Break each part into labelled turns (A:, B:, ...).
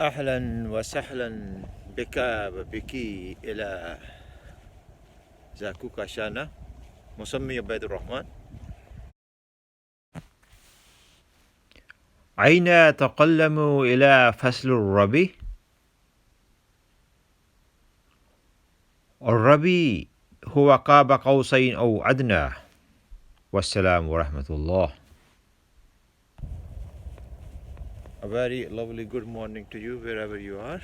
A: أهلا وسهلا بك وبك إلى زاكو كاشانا موسم عبيد الرحمن. أين تقلم إلى فصل الربيع؟ الربيع هو قاب قوسين أو أدنى. والسلام ورحمة الله. A very lovely good morning to you wherever you are.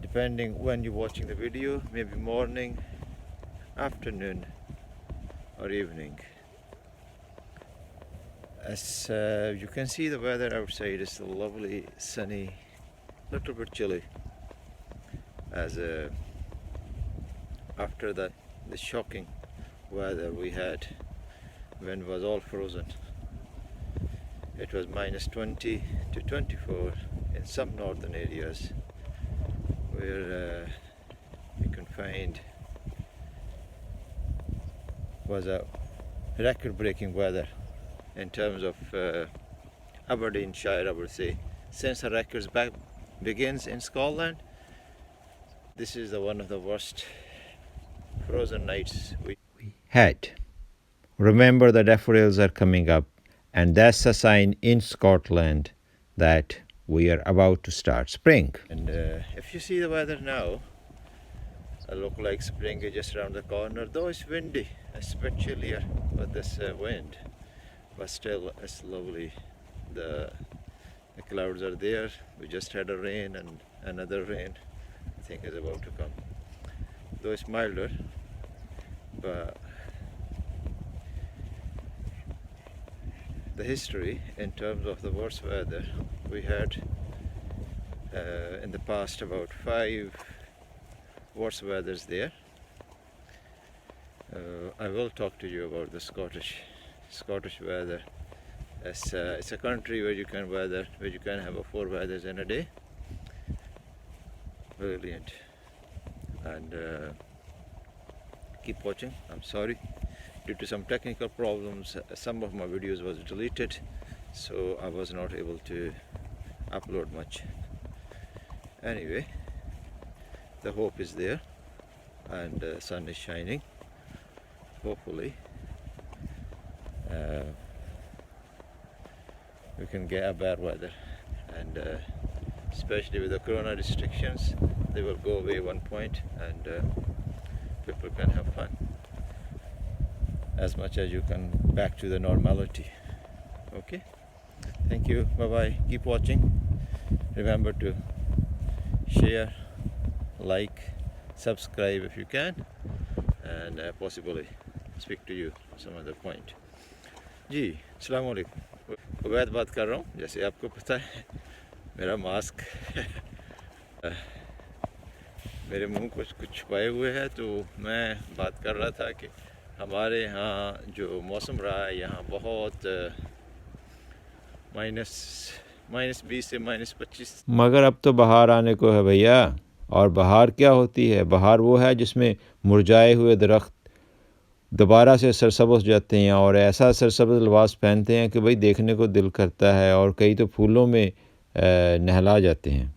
A: Depending when you're watching the video, maybe morning, afternoon or evening. As you can see, the weather outside is lovely, sunny, little bit chilly, as after the shocking weather we had when it was all frozen. It was minus 20 to 24 in some northern areas where you can find was a record-breaking weather in terms of Aberdeenshire, I would say. Since the records begins in Scotland, this is one of the worst frozen nights we had. Remember, the daffodils are coming up, and that's a sign in Scotland that we are about to start spring. And if you see the weather now, it looks like spring is just around the corner, though it's windy, it's a bit chillier with this wind, but still it's lovely. The clouds are there. We just had a rain, and another rain I think is about to come, though it's milder, but the history in terms of the worst weather we had in the past, about 5 worst weathers there. I will talk to you about the Scottish weather. It's a country where you can have 4 weathers in a day. Brilliant. And keep watching. I'm sorry, due to some technical problems, some of my videos was deleted, so I was not able to upload much. Anyway, the hope is there, and the sun is shining. Hopefully we can get a bad weather, and especially with the corona restrictions, they will go away one point, and people can have fun as much as you can, back to the normality. Okay, thank you, bye bye, keep watching. Remember to share, like, subscribe if you can, and possibly speak to you some other point. जी, अस्सलाम वालेकुम। उबैद बात कर रहा हूँ। जैसे आपको पता है, मेरा मास्क मेरे मुंह कुछ छुपाए हुए है, तो मैं बात कर रहा था कि हमारे यहाँ जो मौसम रहा है, यहाँ बहुत -20 से -25। मगर अब तो बहार आने को है भैया। और बहार क्या होती है? बहार वो है जिसमें मुरझाए हुए दरख्त दोबारा से सरसब्ज़ हो जाते हैं, और ऐसा सरसब्ज़ लिबास पहनते हैं कि भाई देखने को दिल करता है, और कई तो फूलों में नहला जाते हैं।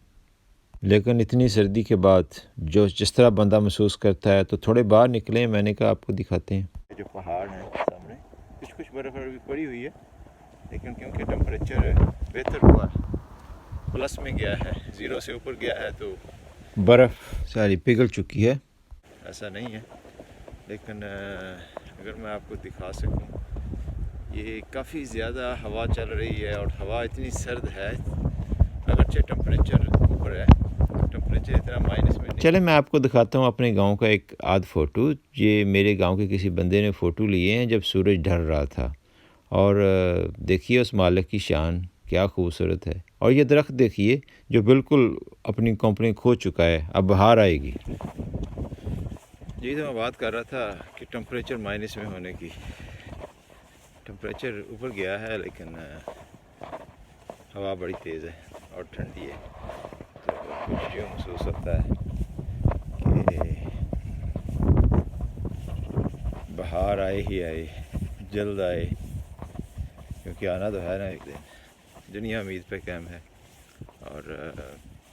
A: लेकिन इतनी सर्दी के बाद जिस तरह बंदा महसूस करता है, तो थोड़े बाहर निकलें, मैंने कहा आपको दिखाते हैं। जो पहाड़ हैं सामने, कुछ बर्फ़ भी पड़ी हुई है, लेकिन क्योंकि टेम्परेचर बेहतर हुआ, प्लस में गया है, 0 से ऊपर गया है, तो बर्फ़ सारी पिघल चुकी है। ऐसा नहीं है, लेकिन अगर मैं आपको दिखा सकूं, ये काफ़ी ज़्यादा हवा चल रही है, और हवा इतनी सर्द है, अगरचे टेम्परेचर ऊपर है, टेम्परेचर इतना माइनस में नहीं। चले मैं आपको दिखाता हूँ अपने गांव का एक आध फ़ोटो। ये मेरे गांव के किसी बंदे ने फ़ोटो लिए हैं जब सूरज ढल रहा था, और देखिए उस मालिक की शान क्या खूबसूरत है। और ये दरख्त देखिए जो बिल्कुल अपनी कंपनी खो चुका है, अब बहार आएगी। जी, तो मैं बात कर रहा था कि टेम्परेचर माइनस में होने की, टेम्परेचर ऊपर गया है, लेकिन हवा बड़ी तेज़ है और ठंडी है, तो कुछ यूँ महसूस होता है कि बहार आए ही आए, जल्द आए, क्योंकि आना तो है ना एक दिन। दुनिया उम्मीद पे कायम है। اور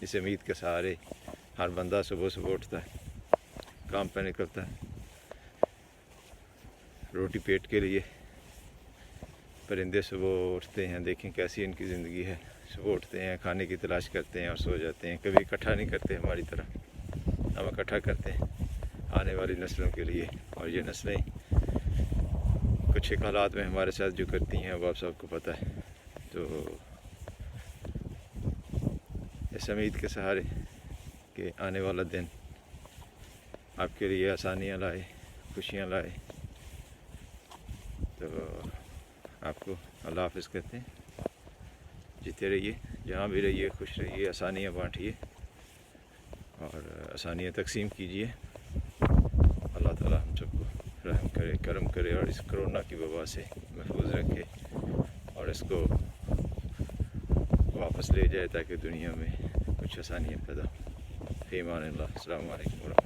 A: اس امید کے سہارے ہر بندہ صبح صبح اٹھتا ہے، کام پہ نکلتا ہے روٹی پیٹ کے لیے۔ پرندے صبح اٹھتے ہیں، دیکھیں کیسی ان کی زندگی ہے، صبح اٹھتے ہیں، کھانے کی تلاش کرتے ہیں اور سو جاتے ہیں۔ کبھی اکٹھا نہیں کرتے ہماری طرح، ہم اکٹھا کرتے ہیں آنے والی نسلوں کے لیے، اور یہ نسلیں کچھ ایک حالات میں ہمارے ساتھ جو کرتی ہیں اب آپ سب کو پتہ ہے۔ تو اس امید کے سہارے کہ آنے والا دن آپ کے لیے آسانیاں لائے، خوشیاں لائے، تو آپ کو اللہ حافظ کہتے ہیں۔ جیتے رہیے، جہاں بھی رہیے، خوش رہیے، آسانیاں بانٹیے اور آسانیاں تقسیم کیجیے۔ اللہ تعالیٰ ہم سب کو رحم کرے، کرم کرے اور اس کرونا کی وبا سے محفوظ رکھے اور اس کو واپس لے جائے تاکہ دنیا میں کچھ آسانیاں پیدا ہوں۔ فی امان اللہ۔ السلام علیکم ورحمۃ اللہ۔